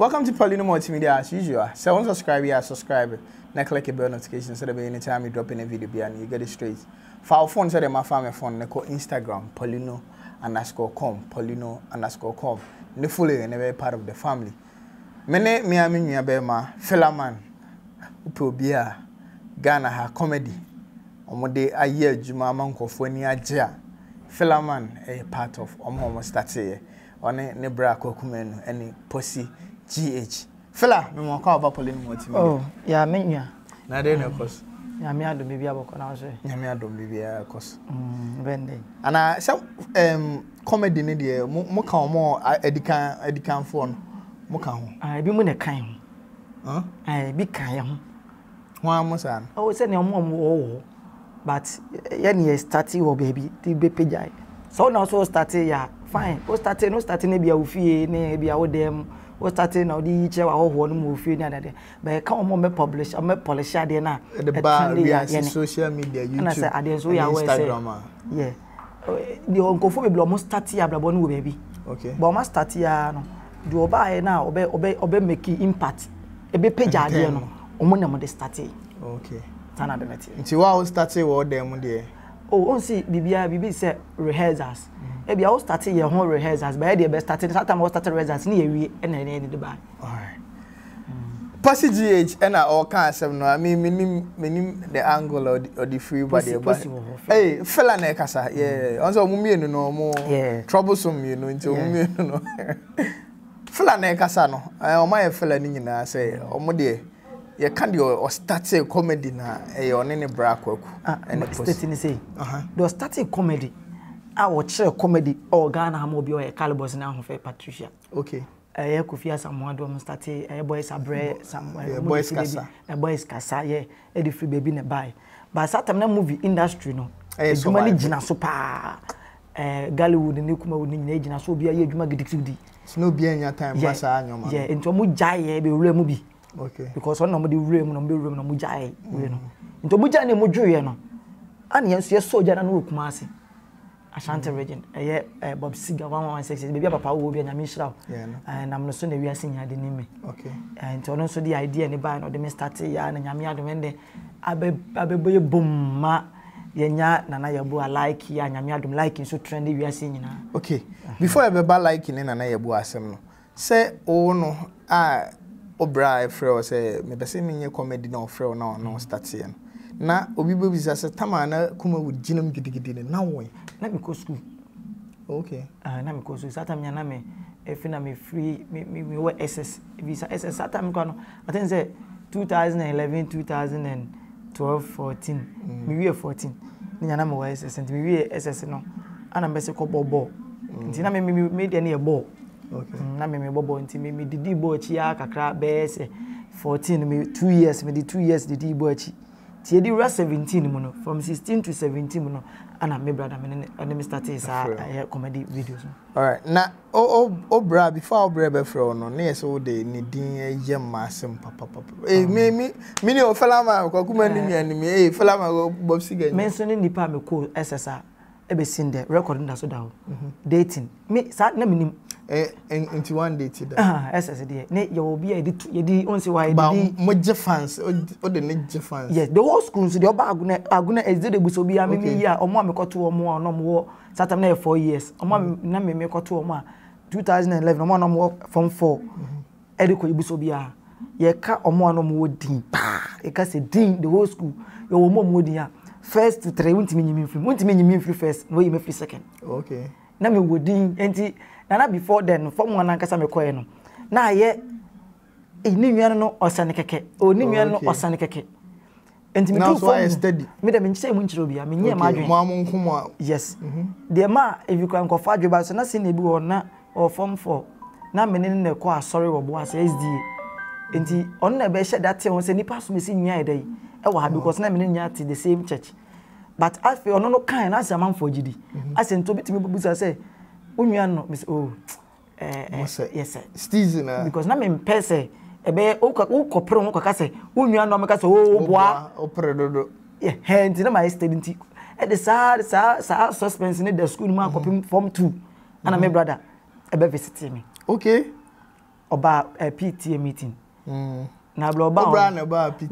Welcome to Poleeno Multimedia as usual. So once subscribe, now click the bell notification so that anytime you drop in a video and you get it straight. For our phone, so that my family phone, they call Instagram, Poleeno_com, Poleeno_com. They fully and every part of the family. Mene Miami Nyabema, Filaman, Upobia, Ghana ha comedy. Omode a year Juma Manko for Niaja. Filaman a part of Omo Stati. One nebra Kwaku Manu any pussy GH. Fila, me mo call about Poleeno Multimedia. Oh, yeah, me ya. Na dey na course. Ya me ado bibia boko na so. Ya me ado bibia course. Bende. Ana so comedy ne dey mo kan mo edikan fo no. Mo kan ho. Ah, bi mo ne kan ho. Bi kan ho. Ho amosan. Oh, say ne mo but ya ne start wo baby, ti be pejai. So now so start ya fine. O start no start ne bia ofie ne bia wo dem. O start na odi che wa ho no mo ofie ne adade. But can mo me publish, me polish ade na. The bar we social media, YouTube. And say ade so ya we say. Instagram. Yeah. The onkofo be blo mo start ya blabo no wo baby. Okay. But mo start ya no. The oba na obe make impact. E be page ade no. Omo na mo de start. Okay. Tana de net. Nti wa o start wo dem de. Oh, on see bibi say rehearsals. E bia o start your whole rehearsals, but e be starting sometimes we start rehearsals ni ewie e na the buy. Alright. Passy GH and all can asem no. I mean minim the angle or the free body. Hey, fella na kasa. Yeah. Onso mu mienu no mo troublesome you know nti mu mienu no. Fella na kasa no. O ma ye fella ni nyina say o mo de ye can o start comedy na e on ne bra Kwaku. And state ni say. Do start comedy. I watch comedy or Ghana ha mo bi o e calibers na ho fe Patricia. Okay. Kufia Samuado mo start boys abre some boys kasa. Boys kasa yeah e the free baby na buy. But satam na movie industry no. Eduma ni gina so pa. Gallywood ni kuma wood ni gina so bia ye eduma gidigidi. No be any time masa anyoma. Yeah, into mo jaye be wure mu bi. Okay. Because one no de wure mu no be wure mu no mo jaye we no. Into mo jaye ne mo dwoye no. An yenso ye soldier na no kuma ase. Ashanti region Bob Siga 116 baby papa wo bi anyame hira na am no so na wiase nya de ni me okay and ono so the idea ne ba no de me start ya na nyame adom ende abeboye bomma yenya nana yabo like ya nyame adom like so trend wiase nyina okay before everybody like ni nana yabo asem no say o no obra frɛ say me be say me nye comedy na frɛ na no start here na obi be bisa say tama na kuma wo ginam gidigidi ne na wo na me go school. Okay. Na me go school. Satam nya na me if na me free me we SS visa SS satam ko no. I think say 2011 2012 14 me we 14 nya na me we SS and me we SS no ana me se ko bobo nti na me dey na e ball. Okay. Na me bobo nti me didi ball chi ya kakra be se 14 me 2 years me di 2 years didi ball chi ti edi ra 17 mu no from 16 to 17 mu no ana me brother me start sa comedy videos. All right. Na o bra before o bra be fro no na yes o de ni din ye masem papa. Me ni o Filaman Kwaku Manu ni me Filaman Bob Siga. Me so ni nipa me ko SSR e be sin the recording da so da dating me sa na me nim into one date da SS dey ne ye obi e di on say why di mo je fans o de ne je fans. Yes, the whole school so the oba aguna ezde de buso bi am me ya omo amekoto omo no mo satam na 4 years omo na me koto omo 2011 omo no mo form 4 ediko ibuso bi a ye ka omo no mo din pa e ka se din the whole school yo omo mo din a first to 3 untimi nyimi free first no yimi free second. Okay. Na me wodin enti na before then form 1 ankasa me koye no na ye ni nwan no osane keke oni nwan no osane keke enti me do for steady me dem nche mu nchiro bia me nye ma adwen mo nkomo yes the ma if you can kofa adwen so na se na bi wo na o form 4 na me ne ko asori wo bo as SDA enti on na be hye that thing say nipa so me si nwan e dai e wa because na me nya at the same church but I feel no kan na se man for gidi asento bitimi bubusa say unwan no me say oh yes season because na me pese ebe ukopre nko ka say unwan no me ka say oh boa opre dodo yeah hand na my student e the sa suspense in the school ma copy form 2 and my brother ebe visit me okay oba PTA meeting na bla oba na ba PTA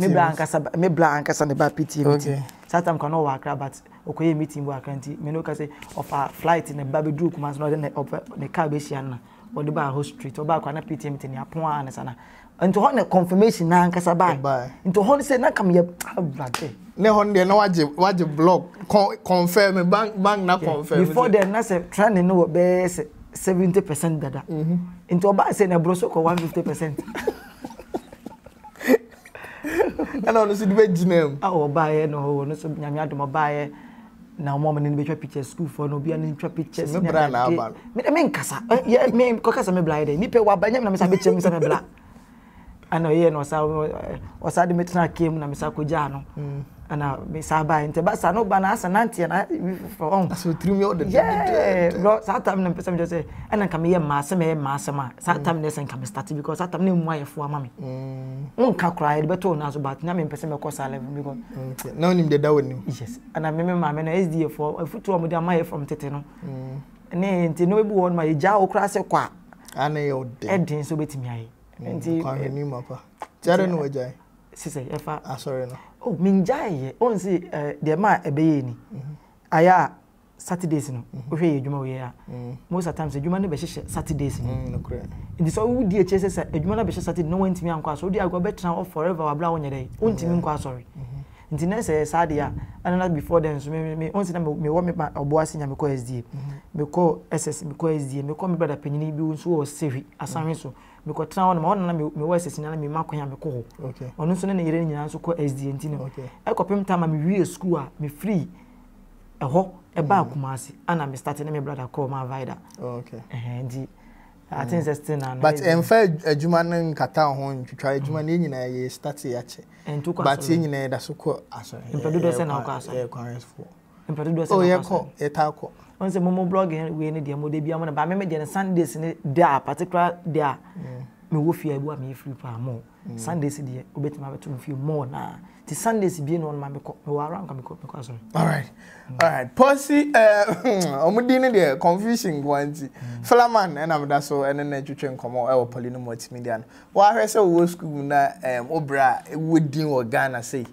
me bla ankasa na ba PTA meeting satam kan no wakra but okoye meeting bu akanti me no ka say of a flight na ba be duru kuma so na ne car be hia na o de ba ho street oba kwa na PTA meeting ya pon an sana into ho na confirmation na ankasa ba into ho say na kam ye brade ne ho de na waje block confirm bank na confirm before then na say training no be 70% dada into oba say na broso ko 150%. And honestly, the bed name. Oh, buy no so nyame adom buy na mo me be twa picture school for no bia ni twa pictures me bra na aba me nkasa me ko kasa me bla dey ni pe wa ba nyam na me sa be chem me sa me bla ana ye no sa o sa de metna kem na me sa ko ja no ana me sa ba inte ba sa no ba na asa nantie na for so trim yo de bro sa tam na pesa me just say ana kam ye ma se me ma se ma sa tam ne sen kam start because sa tam ne mu ayefo ama me nka kra de beto na so but na me pesa me ko sa level because okay now nim de da woni yes ana me ma me na SDA for futu mo de amaye from tete no ne nti no ebu won ma ye ja o kra se kwa ana yo de edin so betimi aye nti kwa ni mapa jare no wajai sise efa sorry no oh minjai on si de ma ebeye ni aya Saturdays no ohwe ye djuma we ya most of times djuma ne be hye Saturdays no correct ndi so wo die chese se djuma na be hye Saturday no wantimi ankwa so di agwa betra o forever wa bla wonye dey ontimi nkwa sorry nti na se sadia anana before then so me on si na me wo me oboase nya me ko SDA me ko SS me ko SDA me ko me brother panyini bi so wo sevi asanwe so me ko tra won ma won na me wo SS na me makonya me ko okay onu so na yere nyina so ko SDA nti no e ko pem time me wie school a me free eho e ba kumasi ana me start na me brother call ma vida okay ndi I think it's still na but emfa adwuma nan kata ho ntwitwa adwuma ne nyina ye start ya che but ye nyina da so ko aso impedo se na ko aso e kwaresfo impedo se oh ye ko etako on se momo blogging we ne dia mo de bia mo na ba me de Sundays ne da particular dia me wo fia bu am ye free pa mo Sundays de obetima beto fie mo na ti Sundays bi no ma me ko me wa around me ko aso all right Posi omudine de confusion gwanti Filaman and am da so ene na twetwe nkomo e wo Poleeno Multimedia no wa hwese wo school na obra wodin wo Ghana say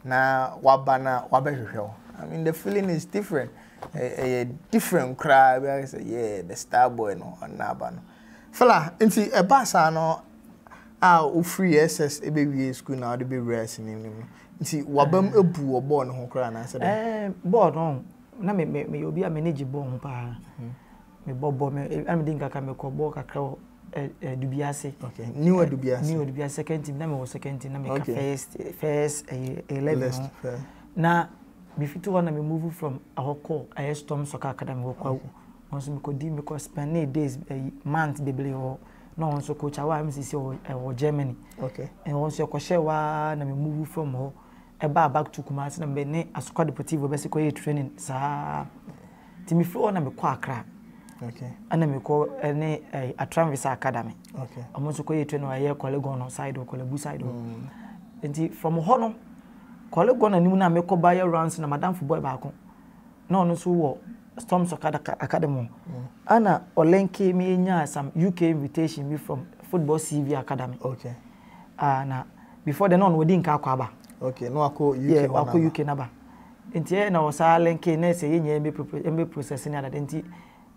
na wabana wabehwehwe I mean the feeling is different a different crowd I say yeah the star boy no na aba no Fila nti e ba sa no o free SS e be wie school na de be rest ni nti wabam ebu obo no ho kra na se board on na me obi a manage board ho pa me bobo me am dinga ka me ko bo kakra dubiase okay new dubiase second team na me was second team na me ka first 11 na before one me move from ahoko Storm Soccer Academy wo kwa onso me ko di me ko spend days month bebele ho no onso coach awa MCC or Germany okay and onso ko share wa na me move from ho eba back to Kumasi na me ne Asukwa Deportivo be se ko training sa timi flo na me ko Accra okay ana me ko ne Atranvisa Academy okay amonso ko training wa ye college on side or college side nti from ho no college on anim na me ko buy rounds na madam football ba ko na ono so wo Storm Soccer Academy ana olenke me nya some UK invitation me from Football CV Academy okay na before the non we din ka akwa ba okay no ako UK yeah ako UK na ba enti na osa lenke na se yenya embe process ni ada enti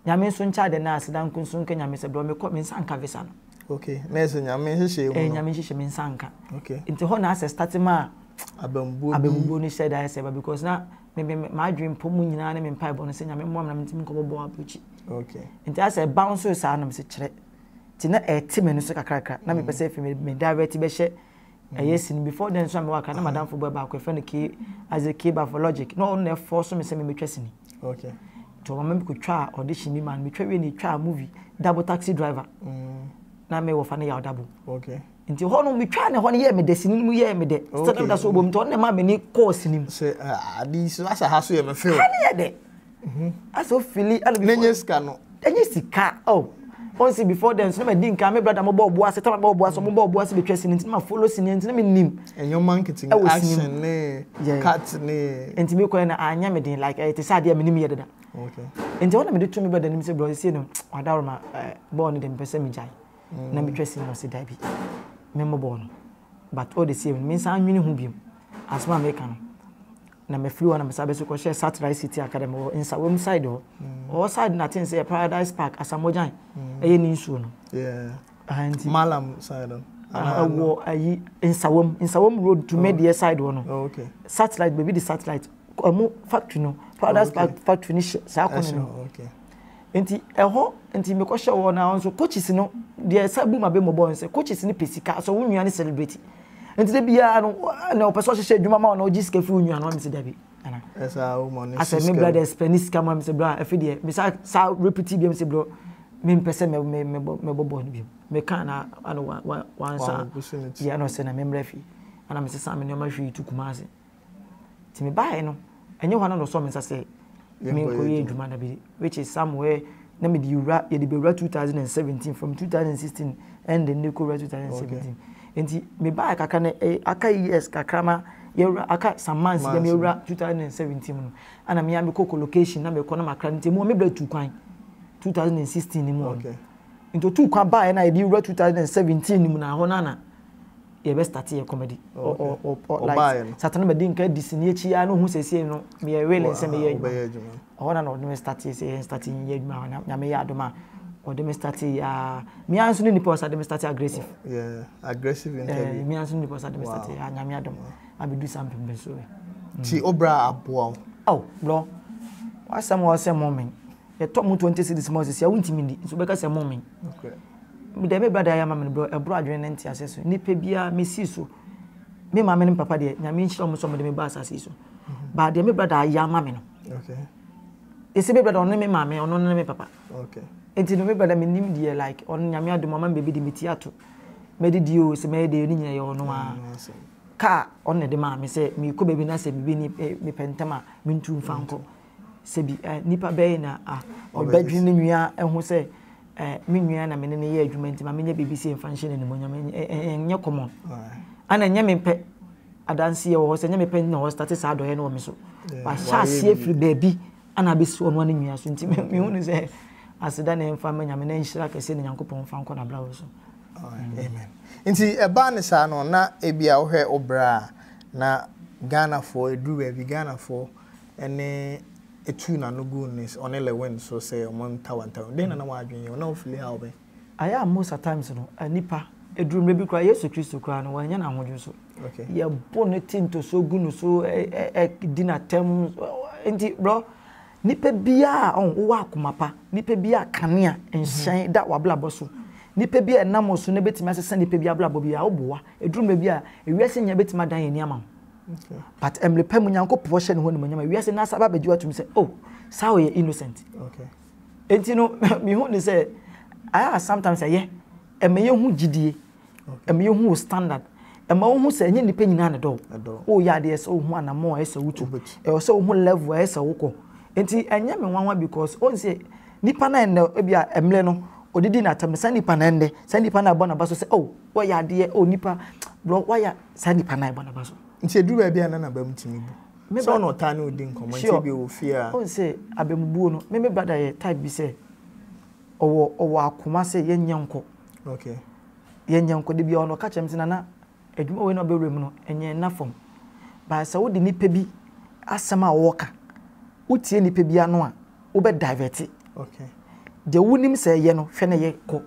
nyame so ncha de na asida nkunso nka nyame se bro me ko me sanka visa no okay na se nyame hihye mu nyame hihye me sanka okay enti ho na ase start ma abambu ni said I say because na my dream pomu nyina na me mpa bo no se nyame mo na me ntimi ko bobo abuchi okay enti ase bounce so na me se kire ti na etime no so kakrakra na me pese fi me direct be hye yes before then so me waka na madam football ba ko fe no ki as a key for logic no on force me se me twasini okay to mama me ko twa audition mi man me twa we ni twa movie double taxi driver na me wo fa na ya double okay nti ho no me twa ne ho ne ye me de sini mu ye me de stand up so bom to ne ma me ni course ni say adi so asa ha so ye me feel ani ye de aso fili nenye sika no enye sika oh once before then so me din ka me brother mo bo ase ta mo bo ase mo bo ase be twese nti ma follow sini nti me nim enyo marketing action ne cut ne nti me ko na anya me din like it say dia me nim ye dada okay nti wona me de to me brother nim say bro see no wadaroma bo ne dem pese me jai na me twese no se da bi me mobo no but all the same me san nwini hu biem asma me kan na me flew na me sabe so ko share Satellite City Academy in Sawom side o side na tin say Paradise Park Asamojan eye ni nsuo no and Malam side wo ayi in Sawom road to Media side no okay Satellite baby the Satellite omo factory no Paradise Park factory ni sa kono no okay enti eho enti me ko hye wo na so coaches no de sabu ma be mo bon say coaches ni pesika so wo nua ni celebrity enti de bia no na o person hye adwuma ma na o jiska fi nua no me se dabi ana esa o money asa me brother spanish kama me se bra afi de me sa repeat bi me se bro me pese me bobo bi me kan na ana one sa ya no se na me mra fi ana me se sa me no ma hwi tu kumase ti me bae no enye ho na no so me sa say me ko ye adwuma na bi which is somewhere na me di ura ye di be 2017 from 2016 and the new 2017 enti me bae kaka na aka years kakrama ye aka some months ye me ura 2017 no ana me ya me ko location na me ko na makra nti mo me bra tu kwan 2016 ni mo okay into tu kwa bae na ye di ura 2017 ni mo na ho na ye be start ye comedy or like Saturday me din ka disini echi ya no hu sese no me ye wele nse me ye adwuma o na no me start ye say start ye adwuma na me ye adoma o de me start ya me anso ni nipa sa de me start aggressive aggressive interview me anso ni nipa sa de me start ya nya me adoma abi do something be so ti obra aboa bro wasam wa say moment ye top 20 cities mo say ya wuntimi ndi so be ka say moment okay me dem brother ya mama bro bro adwene nti aseso ni pe bia me si so me mama ne papa de nya me nhyira mo so mo de me ba asase so ba de me brother ya mama no okay ese me brother on me mama on no me papa okay enti no me brother me nim de like on nya me ado mama baby de me tiato me de dio se me de ni nya ye ono a ka on ne de mama se me ko baby na se bibi ni me pentama me ntu mfanko se bi nipa be na obadwi ne nua ehun se me nua na me ne ye adwuma nti ma me nya BBC function ne mo nya me nya common ana nya me pe adanse ye wo se nya me pe na wo start sa do ye na wo me so ba sha sie free baby ana be so no ne nua so nti me hu ne se aseda na emfa ma nya me na nhyira kese ne Nyankopɔn fa nko na bra wo so amen nti eba ne sa no na ebia wo hwe obra na Ghana for edu baby Ghana for ene etu na no goodness on ele when so say on tawanta den na wa adwen you na feel how be aya most times no nipa eduru mre bi kra Yesu Kristo kra no wanya na hodwo so okay ye bonetin to so gunu so dina tem enti bro nipa bia on wo akomapa nipa bia kanea enhyan da wablabo so nipa bia enamo so na betimi asesa nipa bia ablabo bia oboa eduru mre bia ewiase nya betimi dan ye ni ama okay but emlepa mu Nyankopɔn hye ne ho ne manyama wiase na saba bagi watum say oh sao ye innocent okay enti no me hu ne say I sometimes say yeah emeye hu gidie emeye hu standard ema hu say nye nipa nyina ne do oh ya de say hu anamo esa wutu e say hu level esa wukɔ enti enye me nwanwa because on say nipa na ne bia emle no odidi na tam say nipa na nde say nipa na bɔ na baso say oh wo ya de oh nipa bro wa ya say nipa na bɔ na baso nti edu ba bia na ba mtimi bu so no ta na odi nkomo nti bi wo fia on say abemubuo no me brother ye type bi say owo akoma say yenyanko okay yenyanko de bia ono ka chem tina na adwuma we no be wrem no enye na fom ba say wo de nipa bi asema woka utie nipa bi ano a wo be divert okay de wunim say ye no hwe na ye ko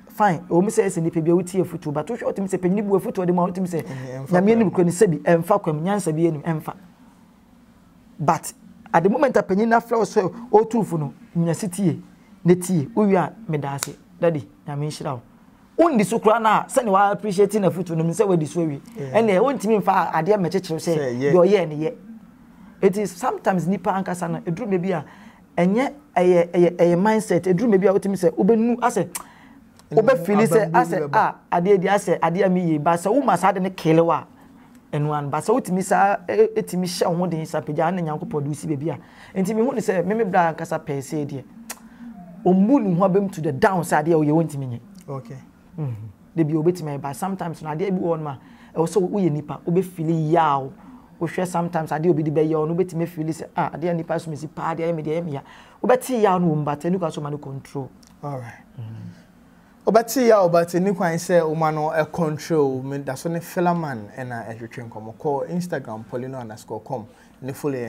fine o mi say nipa bi utie futu but wo hwe otim say panyini bu futu de ma otim say na me nim kroni sebi emfa kwam nyansa bi enim emfa but at the moment apanyin na flow so o tufu no nya sitie netie uwia medase daddy na me nhira wo undi so kura na se ne wa appreciate na futu no me say we di so wi ene wontimi mfa ade mechechire say do ye ne ye it is sometimes nipa ankasa na eduru me bia enye eye mindset eduru me bia wotimi say obenu ase obe feel say ase ade di ase ade ami ye ba say wo masa de ne kelewa enwan ba say wotimi sa etimi hye ho den sa pagya na Nyankopɔn do si bebia enti me hu ne say me bra ankasa pe say de ombu nu ho abem to the down say ade ye wontimi nye okay de bi obetimi ba sometimes na ade bi won ma e so wo ye nipa obe feel yaw wo hwe sometimes ade obi di be yaw no betimi feel say ade nipa so me si pa ade me de me ya obeti yaw no mbata ni kwa so ma no control all right Obati ya obati ni kwan se umano e control me da so ne Filaman na e twetwe nkomo call Instagram poleeno_com ne follow